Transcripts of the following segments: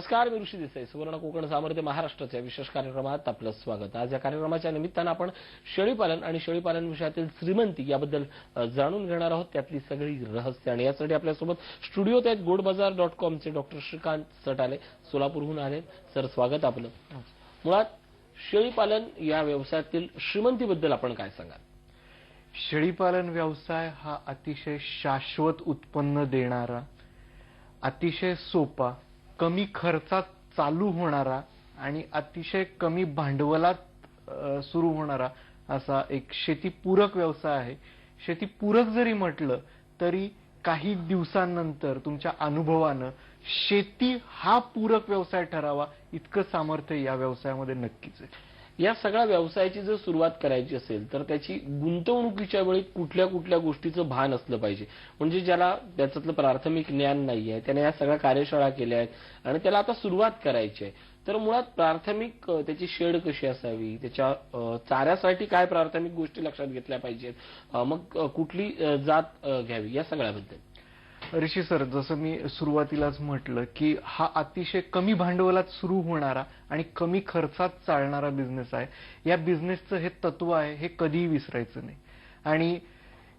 नमस्कार, मी ऋषी देसाई. सुवर्ण कोकण सामर्थ्य महाराष्ट्राच्या विशेष कार्यक्रमात आपलं स्वागत. आज या कार्यक्रमाच्या निमित्तानं आपण शेळीपालन आणि शेळीपालन विषयातील श्रीमंती याबद्दल जाणून घेणार आहोत, त्यातली सगळी रहस्य. आणि यासाठी आपल्यासोबत स्टुडिओत आहेत गोडबाजार.com चे डॉक्टर श्रीकांत सटाले, सोलापूरहून आले. सर, स्वागत आपलं. मुळात शेळीपालन या व्यवसायातील श्रीमंतीबद्दल आपण काय सांगाल? शेळीपालन व्यवसाय हा अतिशय शाश्वत उत्पन्न देणारा, अतिशय सोपा, कमी खर्चात चालू होणारा आणि अतिशय कमी भांडवलात सुरू होणारा असा एक शेतीपूरक व्यवसाय आहे. शेतीपूरक जरी म्हटलं तरी काही दिवसांनंतर तुमच्या अनुभवानं शेती हा पूरक व्यवसाय ठरावा इतकं सामर्थ्य या व्यवसायामध्ये नक्कीच आहे. या सगळ्या व्यवसायाची जर सुरुवात करायची असेल तर त्याची गुंतवणुकीच्या वेळी कुठल्या कुठल्या गोष्टीचं भान असलं पाहिजे? म्हणजे ज्याला त्याच्यातलं प्राथमिक ज्ञान नाही आहे, त्याने या सगळ्या कार्यशाळा केल्या आहेत आणि त्याला आता सुरुवात करायची आहे, तर मुळात प्राथमिक त्याची शेड कशी असावी, त्याच्या चाऱ्यासाठी काय प्राथमिक गोष्टी लक्षात घेतल्या पाहिजेत, मग कुठली जात घ्यावी, या सगळ्याबद्दल? ऋषी सर, जसं मी सुरुवातीलाच म्हटलं की हा अतिशय कमी भांडवलात सुरू होणारा आणि कमी खर्चात चालणारा बिझनेस आहे. या बिझनेसचं हे तत्व आहे, हे कधीही विसरायचं नाही. आणि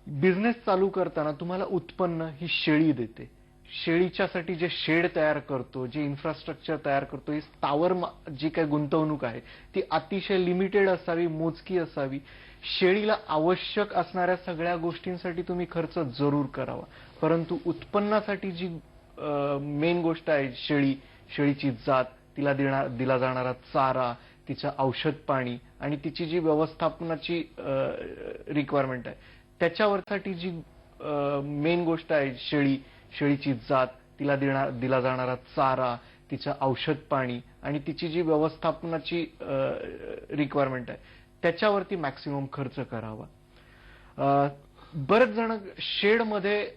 बिझनेस चालू करताना तुम्हाला उत्पन्न ही शेळी देते. शेळीच्यासाठी जे शेड तयार करतो, जे इन्फ्रास्ट्रक्चर तयार करतो, ही स्थावर जी काही गुंतवणूक आहे ती अतिशय लिमिटेड असावी, मोजकी असावी. शेळीला आवश्यक असणाऱ्या सगळ्या गोष्टींसाठी तुम्ही खर्च जरूर करावा, परंतु उत्पन्नासाठी जी मेन गोष्ट आहे शेळीची जात, तिला दिला जाणारा चारा, तिचं औषध पाणी आणि तिची जी व्यवस्थापनाची रिक्वायरमेंट आहे, त्याच्यावरसाठी जी मेन गोष्ट आहे शेळीची जात, तिला दिला जाणारा चारा, तिचं औषध पाणी आणि तिची जी व्यवस्थापनाची रिक्वायरमेंट आहे, त्याच्यावरती मॅक्सिमम खर्च करावा. बरेच जण शेडमध्ये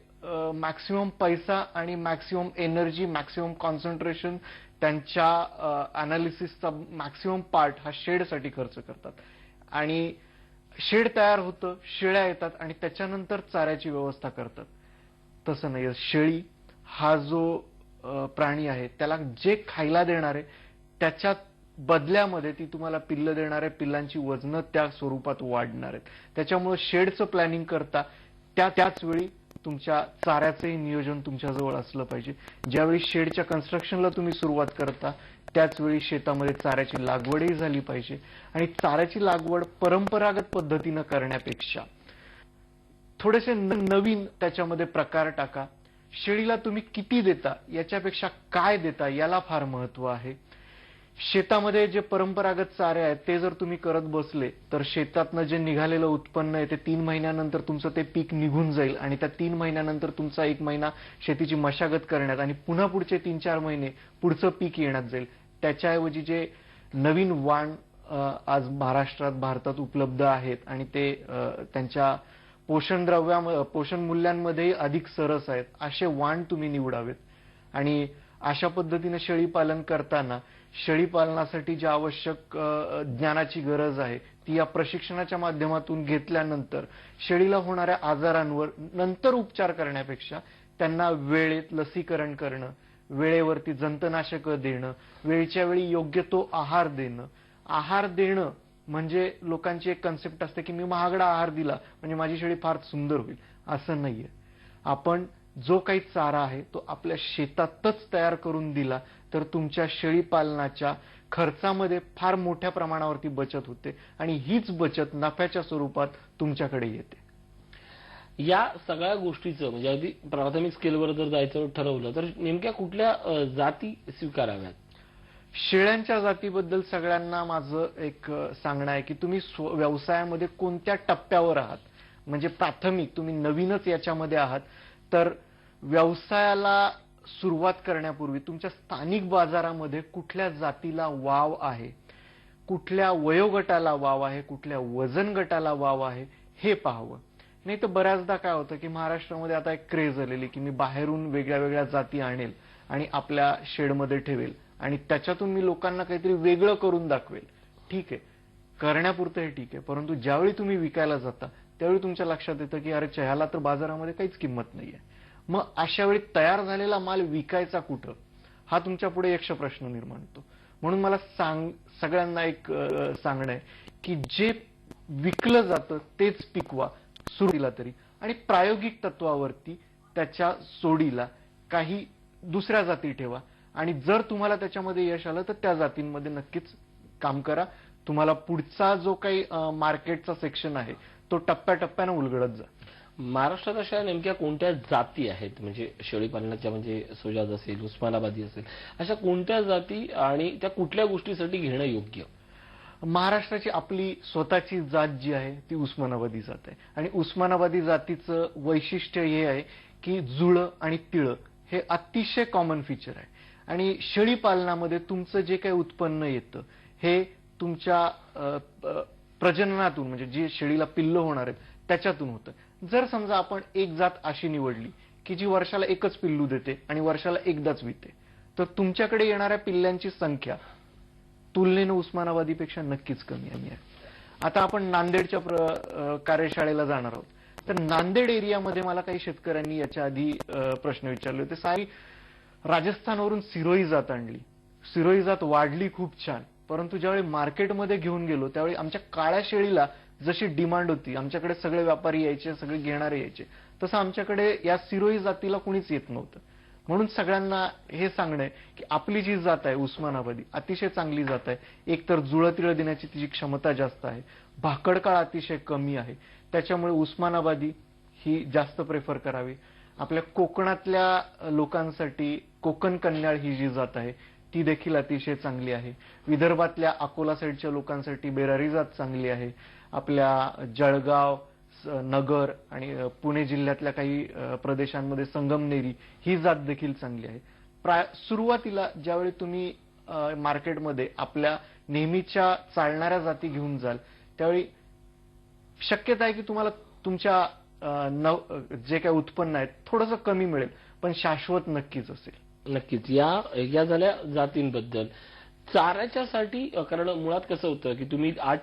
मॅक्सिमम पैसा आणि मॅक्सिमम एनर्जी, मॅक्सिमम कॉन्सन्ट्रेशन, त्यांच्या अनालिसिसचा मॅक्सिमम पार्ट हा शेडसाठी खर्च करतात. आणि शेड तयार होतं, शेळ्या येतात आणि त्याच्यानंतर चाऱ्याची व्यवस्था करतात. तसं नाही. शेळी हा जो प्राणी आहे त्याला जे खायला देणार आहे त्याच्या बदल्यामध्ये ती तुम्हाला पिल्लं देणार आहे, पिल्लांची वजनं त्या स्वरूपात वाढणार आहेत. त्याच्यामुळे शेडचं प्लॅनिंग करता त्याच वेळी तुमच्या चाऱ्याचंही नियोजन तुमच्याजवळ असलं पाहिजे. ज्यावेळी शेडच्या कन्स्ट्रक्शनला तुम्ही सुरुवात करता त्याचवेळी शेतामध्ये चाऱ्याची लागवडही झाली पाहिजे. आणि चाऱ्याची लागवड परंपरागत पद्धतीनं करण्यापेक्षा थोडेसे नवीन त्याच्यामध्ये प्रकार टाका. शेळीला तुम्ही किती देता याच्यापेक्षा काय देता याला फार महत्व आहे. शेतामध्ये जे परंपरागत चारे आहेत ते जर तुम्ही करत बसले तर शेतातनं जे निघालेलं उत्पन्न आहे ते 3 महिन्यानंतर तुमचं ते पीक निघून जाईल आणि त्या 3 महिन्यानंतर तुमचा 1 महिना शेतीची मशागत करण्यात आणि पुन्हा पुढचे 3-4 महिने पुढचं पीक येण्यात जाईल. त्याच्याऐवजी जे नवीन वाण आज भारतात उपलब्ध आहेत आणि ते त्यांच्या पोषण मूल्यांमध्येही अधिक सरस आहेत, असे वाण तुम्ही निवडावेत. आणि अशा पद्धतीने शेळीपालन करताना शेळीपालनासाठी ज्या आवश्यक ज्ञानाची गरज आहे ती या प्रशिक्षणाच्या माध्यमातून घेतल्यानंतर शेळीला होणाऱ्या आजारांवर नंतर उपचार करण्यापेक्षा त्यांना वेळेत लसीकरण करणं, वेळेवरती जंतनाशकं देणं, वेळच्या वेळी योग्य तो आहार देणं. आहार देणं म्हणजे लोकांची एक कन्सेप्ट असते की मी महागडा आहार दिला म्हणजे माझी शेळी फार सुंदर होईल, असं नाहीये. आपण जो काही चारा आहे तो आपल्या शेतातच तयार करून दिला तर तुमच्या शेळीपालनाच्या खर्चामध्ये फार मोठ्या प्रमाणावरती बचत होते आणि हीच बचत नफ्याच्या स्वरूपात तुमच्याकडे येते. या सगळ्या गोष्टीचं म्हणजे अगदी प्राथमिक स्केलवर जर जायचं ठरवलं तर नेमक्या कुठल्या जाती स्वीकाराव्यात? शेळ्यांच्या जातीबद्दल सगळ्यांना माझं एक सांगणं आहे की तुम्ही व्यवसायामध्ये कोणत्या टप्प्यावर आहात. म्हणजे प्राथमिक तुम्ही नवीनच याच्यामध्ये आहात तर व्यवसायाला सुरुवात करण्यापूर्वी तुमच्या स्थानिक बाजारामध्ये कुठल्या जातीला वाव आहे, कुठल्या वयोगटाला वाव आहे, कुठल्या वजन गटाला वाव आहे हे पाहावं. नाही तर बऱ्याचदा काय होतं की महाराष्ट्रामध्ये आता एक क्रेज आलेली की मी बाहेरून वेगळ्या वेगळ्या जाती आणेल आणि आपल्या शेडमध्ये ठेवेल आणि त्याच्यातून मी लोकांना काहीतरी वेगळं करून दाखवेल. ठीक आहे, करण्यापुरतं हे ठीक आहे, परंतु ज्यावेळी तुम्ही विकायला जाता त्यावेळी तुमच्या लक्षात येतं की अरे ह्याला तर बाजारामध्ये काहीच किंमत नाहीये. मग अशा वेळी तयार झालेला माल विकायचा कुठं हा तुमच्या पुढे यक्ष प्रश्न निर्माण होतो. म्हणून मला सगळ्यांना एक सांगणं आहे की जे विकलं जातं तेच पिकवा सुरुवातीला तरी, आणि प्रायोगिक तत्वावरती त्याच्या सोडीला काही दुसऱ्या जाती ठेवा, आणि जर तुम्हाला त्याच्यामध्ये यश आलं तर त्या जातींमध्ये नक्कीच काम करा. तुम्हाला पुढचा जो काही मार्केटचा सेक्शन आहे तो टप्प्याटप्प्यानं उलगडत जा. महाराष्ट्रात अशा नेमक्या कोणत्या जाती आहेत, म्हणजे शेळी पालनाच्या, म्हणजे सोजाद असेल, उस्मानाबादी असेल, अशा कोणत्या जाती आणि त्या कुठल्या गोष्टीसाठी घेणं योग्य? महाराष्ट्राची आपली स्वतःची जात जी आहे ती उस्मानाबादी जात आहे, आणि उस्मानाबादी जातीचं वैशिष्ट्य हे आहे की जुळं आणि तिळं हे अतिशय कॉमन फीचर आहे. आणि शेळी पालनामध्ये तुमचं जे काही उत्पन्न येतं हे तुमच्या प्रजननातून, म्हणजे जी शेळीला पिल्लं होणार आहेत त्याच्यातून होतं. जर समजा आपण एक जात अशी निवडली की जी वर्षाला एकच पिल्लू देते आणि वर्षाला एकदाच विते, तर तुमच्याकडे येणाऱ्या पिल्ल्यांची संख्या तुलनेनं उस्मानाबादीपेक्षा नक्कीच कमी आहे. आता आपण नांदेडच्या कार्यशाळेला जाणार आहोत, तर नांदेड एरियामध्ये मला काही शेतकऱ्यांनी याच्या आधी प्रश्न विचारले होते. सारी राजस्थानवरून सिरोही जात आणली, सिरोही जात वाढली खूप छान, परंतु ज्यावेळी मार्केटमध्ये घेऊन गेलो त्यावेळी आमच्या काळ्या शेळीला जशी डिमांड होती, आमच्याकडे सगळे व्यापारी यायचे, सगळे घेणारे यायचे, तसं आमच्याकडे या सिरोही जातीला कुणीच येत नव्हतं. म्हणून सगळ्यांना हे सांगणं आहे की आपली जी जात आहे उस्मानाबादी अतिशय चांगली जात आहे. एकतर जुळतिळं देण्याची तिची क्षमता जास्त आहे, भाकडकाळ अतिशय कमी आहे, त्याच्यामुळे उस्मानाबादी ही जास्त प्रेफर करावी. आपल्या कोकणातल्या लोकांसाठी कोकण कन्याळ ही जी जात आहे ती देखील अतिशय चांगली आहे. विदर्भातल्या अकोला साईडच्या लोकांसाठी बेरारी जात चांगली आहे. आपल्या जळगाव, नगर आणि पुणे जिल्ह्यातल्या काही प्रदेशांमध्ये संगमनेरी ही जात देखील चांगली आहे. सुरुवातीला ज्यावेळी तुम्ही मार्केटमध्ये आपल्या नेहमीच्या चालणाऱ्या जाती घेऊन जाल त्यावेळी शक्यता आहे की तुम्हाला तुमच्या जे काही उत्पन्न आहे थोडंसं कमी मिळेल, पण शाश्वत नक्कीच असेल. नक्कीच. या झाल्या जातींबद्दल. चाऱ्याच्यासाठी, कारण मुळात कसं होतं की तुम्ही आज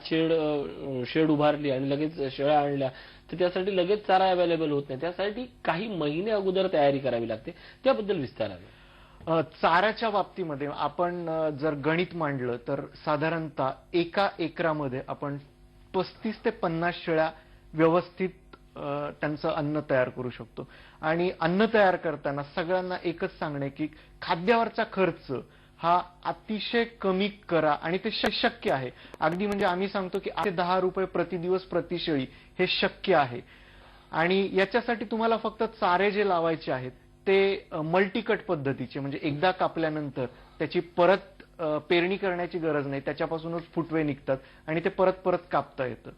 शेड उभारली आणि लगेच शेळ्या आणल्या तर त्यासाठी लगेच चारा अवेलेबल होत नाही, त्यासाठी काही महिने अगोदर तयारी करावी लागते, त्याबद्दल विस्ताराने. चाऱ्याच्या बाबतीमध्ये आपण जर गणित मांडलं तर साधारणतः एका एकरामध्ये आपण 35 ते 50 शेळ्या व्यवस्थित त्यांचं अन्न तयार करू शकतो. आणि अन्न तयार करताना सगळ्यांना एकच सांगणे की खाद्यावरचा खर्च हा अतिशय कमी करा, आणि ते शक्य आहे. अगदी म्हणजे आम्ही सांगतो की 8 ते 10 रुपये प्रति दिवस प्रति शेळी हे शक्य आहे. आणि याच्यासाठी तुम्हाला फक्त चारे जे लावायचे आहेत ते मल्टीकट पद्धतीचे, म्हणजे एकदा कापल्यानंतर त्याची परत पेरणी करण्याची गरज नाही, त्याच्यापासूनच फुटवे निघतात आणि ते परत परत कापता येतं.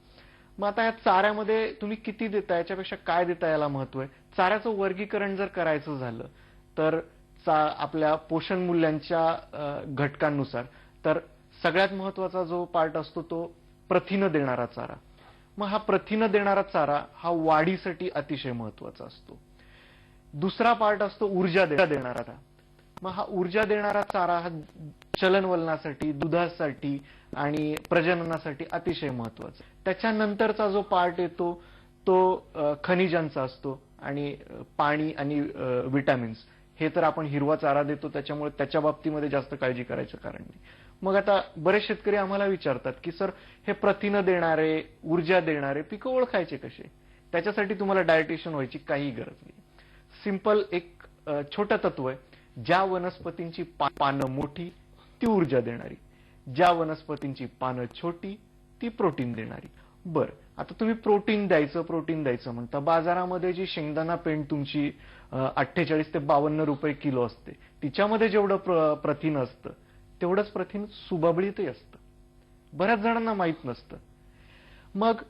मग आता या चाऱ्यामध्ये तुम्ही किती देता याच्यापेक्षा काय देता याला महत्व आहे. चाऱ्याचं वर्गीकरण जर करायचं झालं तर आपल्या पोषण मूल्यांच्या घटकांनुसार तर सगळ्यात महत्वाचा जो पार्ट असतो तो प्रथिनं देणारा चारा. मग हा प्रथिनं देणारा चारा हा वाढीसाठी अतिशय महत्वाचा असतो. दुसरा पार्ट असतो ऊर्जा देणारा. मग हा ऊर्जा देणारा चारा हा चलनवलनासाठी, दुधासाठी आणि प्रजननासाठी अतिशय महत्वाचा. त्याच्यानंतरचा जो पार्ट येतो तो खनिजांचा असतो, आणि पाणी आणि विटॅमिन्स हे तर आपण हिरवा चारा देतो त्याच्यामुळे त्याच्या बाबतीमध्ये जास्त काळजी करायचं कारण नाही. मग आता बरेच शेतकरी आम्हाला विचारतात की सर हे प्रथिनं देणारे, ऊर्जा देणारे पिकं ओळखायचे कसे. त्याच्यासाठी तुम्हाला डायटिशियन व्हायची काही गरज नाही. सिंपल एक छोटं तत्व आहे, ज्या वनस्पतींची पानं मोठी ती ऊर्जा देणारी, ज्या वनस्पतींची पानं छोटी ती प्रोटीन देणारी. बर, आता तुम्ही प्रोटीन द्यायचं म्हणता, बाजारामध्ये जी शेंगदाणा पेंड तुमची 48 ते 52 रुपये किलो असते, तिच्यामध्ये जेवढं प्रथिन असतं तेवढंच प्रथिन सुबाबळीतही असतं. बऱ्याच जणांना माहित नसतं. मग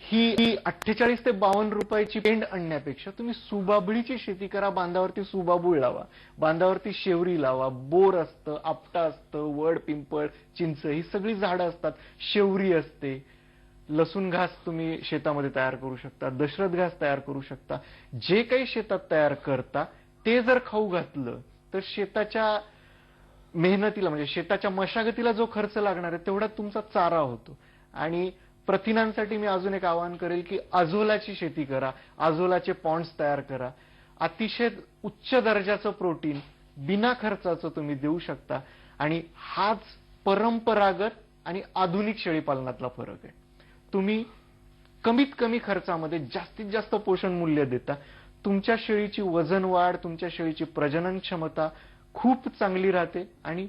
ही 48 ते 52 रुपयाची पेंड आणण्यापेक्षा तुम्ही सुबाबळीची शेती करा. बांधावरती सुबाबूळ लावा, बांधावरती शेवरी लावा, बोर असतं, आपटा असतं, वड, पिंपळ, चिंच ही सगळी झाडं असतात, शेवरी असते, लसूण घास तुम्ही शेतामध्ये तयार करू शकता, दशरथ घास तयार करू शकता. जे काही शेतात तयार करता ते जर खाऊ घातलं तर शेताच्या मेहनतीला, म्हणजे शेताच्या मशागतीला जो खर्च लागणार आहे तेवढा तुमचा चारा होतो. आणि प्रथिनांसाठी मी अजून एक आवाहन करेल की अझोलाची शेती करा, अझोलाचे पॉन्ड्स तयार करा. अतिशय उच्च दर्जाचं प्रोटीन बिना खर्चाचं तुम्ही देऊ शकता. आणि हाच परंपरागत आणि आधुनिक शेळीपालनातला फरक आहे. तुम्ही कमीत कमी खर्चामध्ये जास्तीत जास्त पोषण मूल्य देता. तुमच्या शेळीची वजन वाढ, तुमच्या शेळीची प्रजनन क्षमता खूप चांगली राहते आणि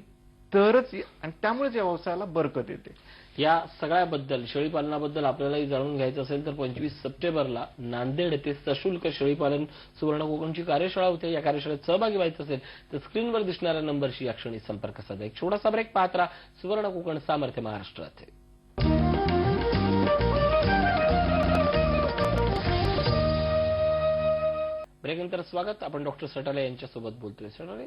त्यामुळेच या व्यवसायाला बरकत येते. या सगळ्याबद्दल, शेळीपालनाबद्दल आपल्यालाही जाणून घ्यायचं असेल तर 25 सप्टेंबरला नांदेड येथे सशुल्क शेळीपालन सुवर्ण कोकणची कार्यशाळा होते. या कार्यशाळेत सहभागी व्हायचं असेल तर स्क्रीनवर दिसणाऱ्या नंबरशी या क्षणी संपर्क साधा. एक छोटासा ब्रेक पाहत राहा. सुवर्ण कोकण, सामर्थ्य महाराष्ट्रात. ब्रेकनंतर स्वागत. आपण डॉक्टर सटाले यांच्यासोबत बोलतोय. सटाले,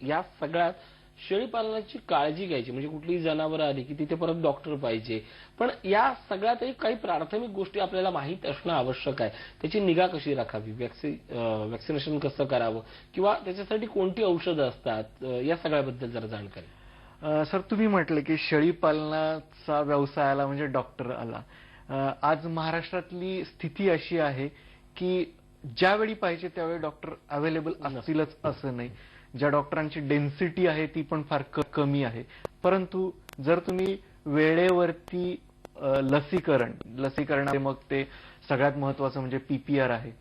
या सगळ्यात शेळीपालनाची काळजी घ्यायची म्हणजे कुठलीही जनावरं आली की तिथे परत डॉक्टर पाहिजे, पण या सगळ्यातही काही प्राथमिक गोष्टी आपल्याला माहीत असणं आवश्यक आहे. त्याची निगा कशी राखावी, वॅक्सिनेशन कसं करावं किंवा त्याच्यासाठी कोणती औषधं असतात, या सगळ्याबद्दल जरा जाणकारी. सर, तुम्ही म्हटलं की शेळीपालनाचा व्यवसायाला म्हणजे डॉक्टर आला. आज महाराष्ट्रातली स्थिती अशी आहे की ज्यावेळी पाहिजे त्यावेळी डॉक्टर अवेलेबल असतीलच असं नाही. ज्या डॉक्टरांची डेन्सिटी आहे ती पण फार कमी आहे. परंतु जर तुम्ही वेळेवरती लसीकरण मग ते सगळ्यात महत्वाचं म्हणजे पीपीआर आहे,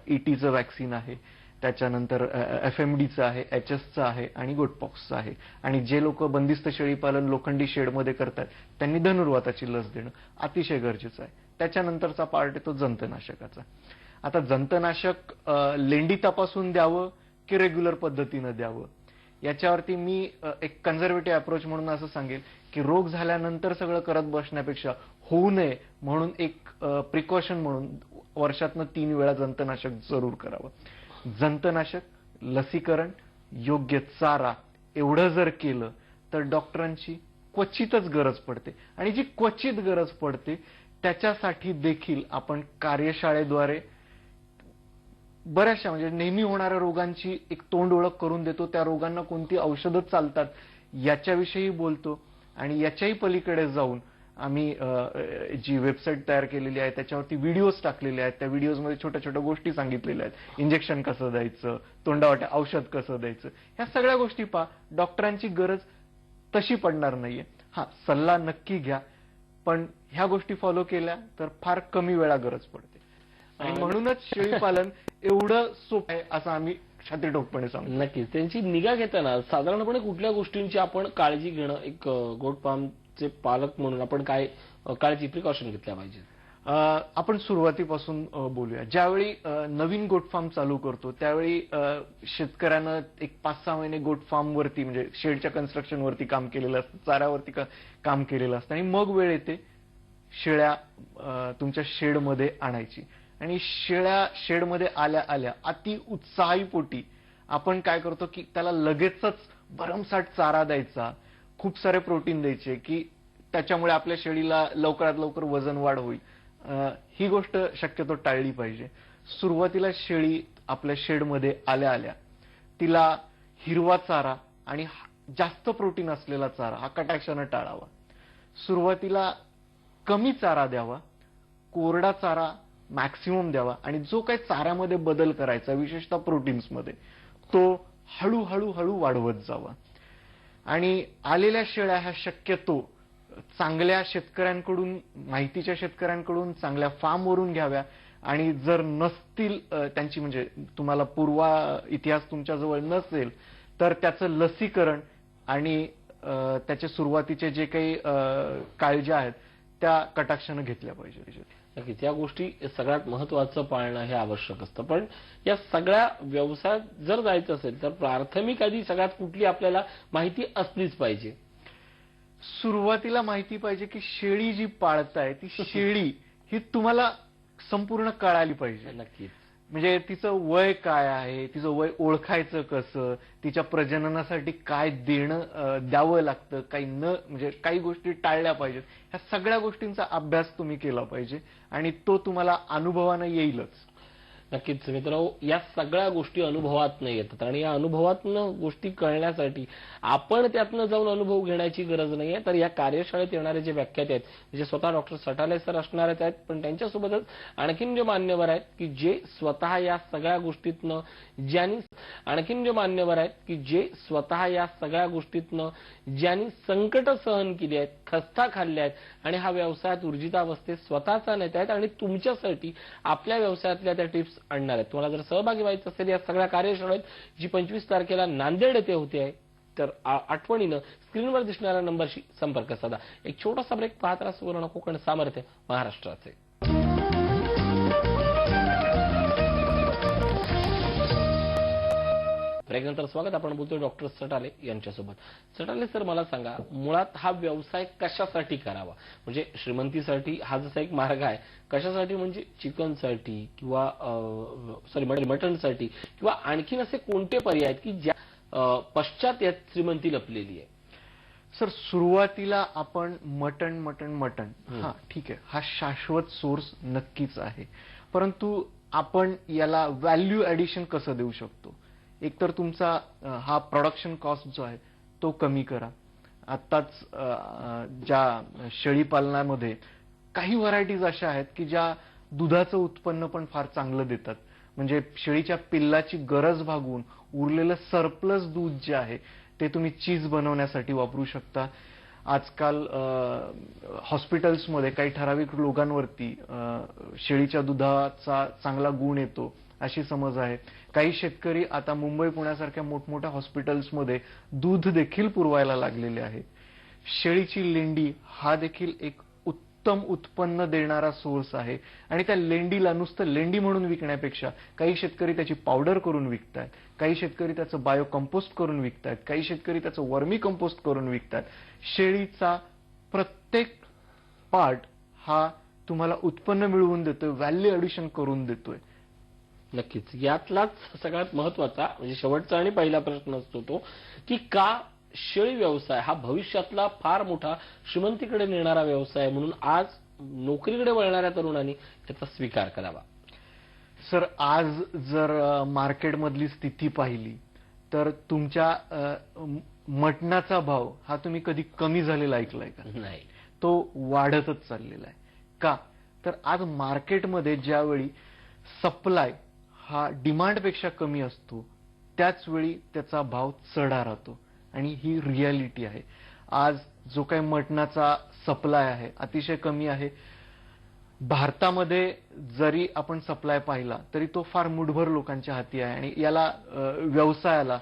ETचं वॅक्सिन आहे, त्याच्यानंतर FMDचं आहे, HSचं आहे आणि गोटपॉक्सचं आहे. आणि जे लोक बंदिस्त शेळीपालन लोखंडी शेडमध्ये करतात त्यांनी धनुर्वाताची लस देणं अतिशय गरजेचं आहे. त्याच्यानंतरचा पार्ट येतो जंतनाशकाचा. आता जंतनाशक लेंडी तपासून द्यावं की रेग्युलर पद्धतीनं द्यावं, याच्यावरती मी एक कन्झर्वेटिव्ह अप्रोच म्हणून असं सांगेल की रोग झाल्यानंतर सगळं करत बसण्यापेक्षा होऊ नये म्हणून एक प्रिकॉशन म्हणून वर्षातनं 3 वेळा जंतनाशक जरूर करावं. जंतनाशक, लसीकरण, योग्य चारा एवढं जर केलं तर डॉक्टरांची क्वचितच गरज पडते. आणि जी क्वचित गरज पडते त्याच्यासाठी देखील आपण कार्यशाळेद्वारे बऱ्याचशा म्हणजे नेहमी होणाऱ्या रोगांची एक तोंड ओळख करून देतो. त्या रोगांना कोणती औषधं चालतात याच्याविषयी बोलतो. आणि याच्याही पलीकडे जाऊन आम्ही जी वेबसाईट तयार केलेली आहे त्याच्यावरती व्हिडिओज टाकलेले आहेत. त्या व्हिडिओजमध्ये छोट्या छोट्या गोष्टी सांगितलेल्या आहेत. इंजेक्शन कसं द्यायचं, तोंडावाटे औषध कसं द्यायचं, ह्या सगळ्या गोष्टी पहा. डॉक्टरांची गरज तशी पडणार नाहीये. हा, सल्ला नक्की घ्या, पण ह्या गोष्टी फॉलो केल्या तर फार कमी वेळा गरज पडते. आणि म्हणूनच शेळीपालन एवढं सोपं आहे असं आम्ही छातीठोकपणे सांगतो. नक्कीच. त्यांची निगा घेताना साधारणपणे कुठल्या गोष्टींची आपण काळजी घेणं, एक गोट फार्मचे पालक म्हणून आपण काय काळजी, प्रिकॉशन घेतल्या पाहिजे? आपण सुरुवातीपासून बोलूया. ज्यावेळी नवीन गोट फार्म चालू करतो त्यावेळी शेतकऱ्यानं एक 5-6 महिने गोट फार्म वरती म्हणजे शेडच्या कन्स्ट्रक्शन वरती काम केलेलं असतं, चाऱ्यावरती काम केलेलं असतं. आणि मग वेळ येते शेळ्या तुमच्या शेडमध्ये आणायची. आणि शेळ्या शेडमध्ये आल्या आल्या अति उत्साही पोटी आपण काय करतो की त्याला लगेचच भरमसाठ चारा द्यायचा, खूप सारे प्रोटीन द्यायचे की त्याच्यामुळे आपल्या शेळीला लवकरात लवकर वजन वाढ होईल. ही गोष्ट शक्यतो टाळली पाहिजे. सुरुवातीला शेळी आपल्या शेडमध्ये आल्या आल्या तिला हिरवा चारा आणि जास्त प्रोटीन असलेला चारा हा कटाक्षानं टाळावा. सुरुवातीला कमी चारा द्यावा, कोरडा चारा मॅक्सिमम द्यावा. आणि जो काही चाऱ्यामध्ये बदल करायचा विशेषतः प्रोटीन्समध्ये तो हळूहळू हळू वाढवत जावा. आणि आलेल्या शेळ्या ह्या शक्यतो चांगल्या शेतकऱ्यांकडून, माहितीच्या शेतकऱ्यांकडून, चांगल्या फार्मवरून घ्याव्या. आणि जर नसतील त्यांची म्हणजे तुम्हाला पूर्वा इतिहास तुमच्याजवळ नसेल तर त्याचं लसीकरण आणि त्याचे सुरुवातीचे जे काही काळज्या आहेत त्या कटाक्षानं घेतल्या पाहिजे. नक्कीच या गोष्टी सगळ्यात महत्वाचं पाळणं हे आवश्यक असतं. पण या सगळ्या व्यवसायात जर जायचं असेल तर प्राथमिक आधी सगळ्यात कुठली आपल्याला माहिती असलीच पाहिजे? सुरुवातीला माहिती पाहिजे की शेळी जी पाळताय ती शेळी ही तुम्हाला संपूर्ण कळाली पाहिजे. नक्कीच. म्हणजे तिचं वय काय आहे, तिचं वय ओळखायचं कसं, तिच्या प्रजननासाठी काय द्यावं लागतं, काही म्हणजे काही गोष्टी टाळल्या पाहिजेत. ह्या सगळ्या गोष्टींचा अभ्यास तुम्ही केला पाहिजे आणि तो तुम्हाला अनुभवानं येईलच. नक्कीच मित्रांनो, या सगळ्या गोष्टी अनुभवातनं येतात आणि या अनुभवातनं गोष्टी कळण्यासाठी आपण त्यातनं जाऊन अनुभव घेण्याची गरज नाहीये. तर या कार्यशाळेत येणारे जे व्याख्याते आहेत, म्हणजे स्वतः डॉक्टर सटाले सर असणारच आहेत, पण त्यांच्यासोबतच आणखीन जे मान्यवर आहेत की जे स्वतः या सगळ्या गोष्टीतनं ज्यांनी संकट सहन केली आहेत, खस्ता खाल्ल्या आहेत आणि हा व्यवसायात ऊर्जितावस्थेत स्वतःचा नेत आहेत आणि तुमच्यासाठी आपल्या व्यवसायातल्या त्या टिप्स आणणार आहेत. तुम्हाला जर सहभागी व्हायचं असेल या सगळ्या कार्यशाळेत, जी 25 तारखेला नांदेड येथे होते आहे, तर आठवणीनं स्क्रीनवर दिसणाऱ्या नंबरशी संपर्क साधा. एक छोटासा ब्रेक पाहत राहा. सुवर्ण कोकण, सामर्थ्य महाराष्ट्राचे. ब्रेकनंतर स्वागत. आपण बोलतोय डॉक्टर सटाले यांच्यासोबत. सटाले सर, मला सांगा, मुळात हा व्यवसाय कशासाठी करावा? म्हणजे श्रीमंतीसाठी हा जसा एक मार्ग आहे, कशासाठी? म्हणजे चिकनसाठी किंवा मटनसाठी किंवा आणखीन असे कोणते पर्याय आहेत की ज्या पश्चात यात श्रीमंती लपलेली आहे? सर, सुरुवातीला आपण मटण हा ठीक आहे, हा शाश्वत सोर्स नक्कीच आहे, परंतु आपण याला व्हॅल्यू ऍडिशन कसं देऊ शकतो? एकतर तुमचा हा प्रोडक्शन कॉस्ट जो आहे तो कमी करा. आत्ताच ज्या शेळी पालनामध्ये काही व्हरायटीज अशा आहेत की ज्या दुधाचं उत्पन्न पण फार चांगलं देतात. म्हणजे शेळीच्या पिल्लाची गरज भागवून उरलेलं सरप्लस दूध जे आहे ते तुम्ही चीज बनवण्यासाठी वापरू शकता. आजकाल हॉस्पिटल्समध्ये काही ठराविक रोगांवरती शेळीच्या दुधाचा चांगला गुण येतो अशी समज आहे. काही शेतकरी आता मुंबई पुण्यासारख्या मोठमोठ्या हॉस्पिटल्समध्ये दूध देखील पुरवायला लागलेले आहे. शेळीची लेंडी हा देखील एक उत्तम उत्पन्न देणारा सोर्स आहे आणि त्या लेंडीला नुसतं लेंडी म्हणून विकण्यापेक्षा काही शेतकरी त्याची पावडर करून विकतात, काही शेतकरी त्याचं बायो कंपोस्ट करून विकतात, काही शेतकरी त्याचं वर्मी कंपोस्ट करून विकतात. शेळीचा प्रत्येक पार्ट हा तुम्हाला उत्पन्न मिळवून देतोय, व्हॅल्यू ऍडिशन करून देतोय. नक्कीच. यातलाच सगळ्यात महत्वाचा म्हणजे शेवटचा आणि पहिला प्रश्न असतो तो की का शेळी व्यवसाय हा भविष्यातला फार मोठा श्रीमंतीकडे नेणारा व्यवसाय म्हणून आज नोकरीकडे वळणाऱ्या तरुणांनी त्याचा स्वीकार करावा? सर, आज जर मार्केटमधली स्थिती पाहिली तर तुमच्या मटणाचा भाव हा तुम्ही कधी कमी झालेला ऐकलाय का? नाही, तो वाढतच चाललेला आहे. का? तर आज मार्केटमध्ये ज्यावेळी सप्लाय हा डिमांडपेक्षा कमी असतो त्याच वेळी त्याचा भाव चढा राहतो आणि ही रियालिटी आहे. आज जो काही मटणाचा सप्लाय आहे अतिशय कमी आहे. भारतामध्ये जरी आपण सप्लाय पाहिला तरी तो फार मुठभर लोकांच्या हाती आहे आणि याला व्यवसायाला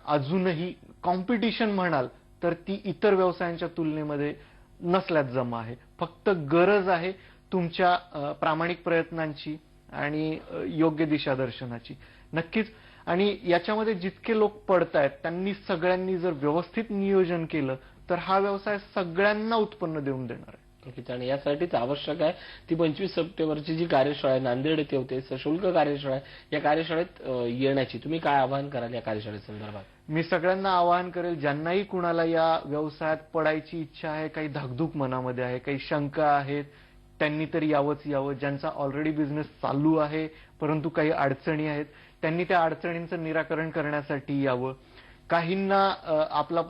अजूनही कॉम्पिटिशन म्हणाल तर ती इतर व्यवसायांच्या तुलनेमध्ये नसल्यात जमा आहे. फक्त गरज आहे तुमच्या प्रामाणिक प्रयत्नांची आणि योग्य दिशादर्शनाची. नक्कीच. आणि याच्यामध्ये जितके लोक पडतायत त्यांनी सगळ्यांनी जर व्यवस्थित नियोजन केलं तर हा व्यवसाय सगळ्यांना उत्पन्न देऊन देणार आहे. आणि यासाठीच आवश्यक आहे ती 25 सप्टेंबरची जी कार्यशाळा आहे नांदेड येथे होते, सशुल्क कार्यशाळा आहे. या कार्यशाळेत येण्याची तुम्ही काय आवाहन कराल या कार्यशाळेसंदर्भात? मी सगळ्यांना आवाहन करेल, ज्यांनाही कुणाला या व्यवसायात पडायची इच्छा आहे, काही धाकधूक मनामध्ये आहे, काही शंका आहेत, त्यांनी तरी यावं. ज्यांचा ऑलरेडी बिझनेस चालू आहे परंतु काही अडचणी आहेत त्यांनी त्या अडचणींचं निराकरण करण्यासाठी यावं. काहींना आपला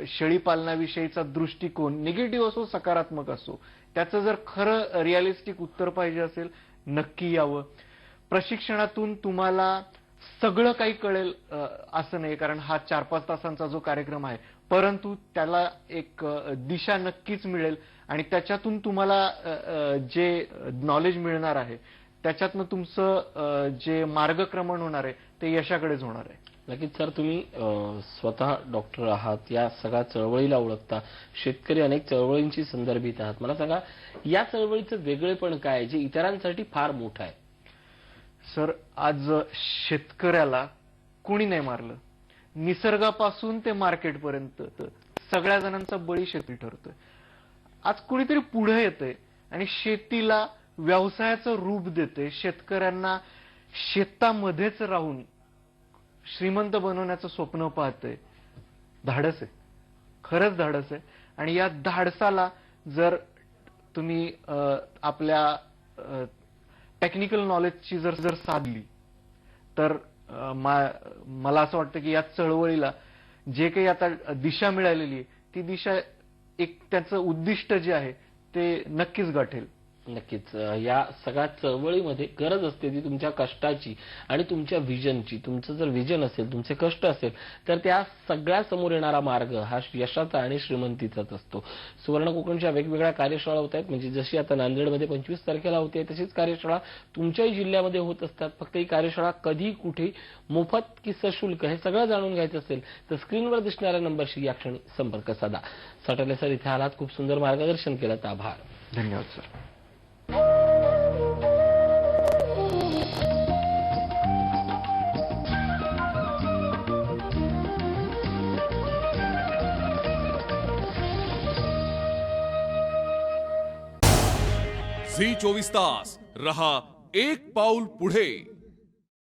शेळी पालनाविषयीचा दृष्टिकोन निगेटिव्ह असो सकारात्मक असो त्याचं जर खरं रिअलिस्टिक उत्तर पाहिजे असेल नक्की यावं. प्रशिक्षणातून तुम्हाला सगळं काही कळेल असं नाही, कारण हा 4-5 तासांचा जो कार्यक्रम आहे, परंतु त्याला एक दिशा नक्कीच मिळेल आणि त्याच्यातून तुम्हाला जे नॉलेज मिळणार आहे त्याच्यातनं तुमचं जे मार्गक्रमण होणार आहे ते यशाकडेच होणार आहे. नक्कीच सर, तुम्ही स्वतः डॉक्टर आहात, या सगळ्या चळवळीला ओळखता, शेतकरी अनेक चळवळींशी संदर्भित आहात. मला सांगा, या चळवळीचं वेगळेपण काय आहे जे इतरांसाठी फार मोठं आहे? सर, आज शेतकऱ्याला कोणी नाही मारलं. निसर्गापासून ते मार्केटपर्यंत सगळ्या जणांचा बळी शेती ठरतोय. आज कुणीतरी पुढे येतंय आणि शेतीला व्यवसायाचं रूप देते, शेतकऱ्यांना शेतामध्येच राहून श्रीमंत बनवण्याचं स्वप्न पाहतंय. धाडस आहे, खरंच धाडस आहे. आणि या धाडसाला जर तुम्ही आपल्या टेक्निकल नॉलेजची जर साधली तर मला असं वाटतं की या चळवळीला जे काही आता दिशा मिळालेली आहे ती दिशा एक त्याचं उद्दिष्ट जे आहे ते नक्कीच गाठेल. नक्कीच या सगळ्या चळवळीमध्ये गरज असते ती तुमच्या कष्टाची आणि तुमच्या विजनची. तुमचं जर विजन असेल, तुमचे कष्ट असेल, तर त्या सगळ्या समोर येणारा मार्ग हा यशाचा आणि श्रीमंतीचाच असतो. सुवर्ण कोकणच्या वेगवेगळ्या कार्यशाळा होत आहेत, म्हणजे जशी आता नांदेडमध्ये 25 तारखेला होते तशीच कार्यशाळा तुमच्याही जिल्ह्यामध्ये होत असतात. फक्त ही कार्यशाळा कधी, कुठे, मोफत की सशुल्क हे सगळं जाणून घ्यायचं असेल तर स्क्रीनवर दिसणाऱ्या नंबरशी या क्षणी संपर्क साधा. सटले सर, इथे आलात, खूप सुंदर मार्गदर्शन केलं, आभार. धन्यवाद सर. झी 24 तास रहा एक पाऊल पुढे.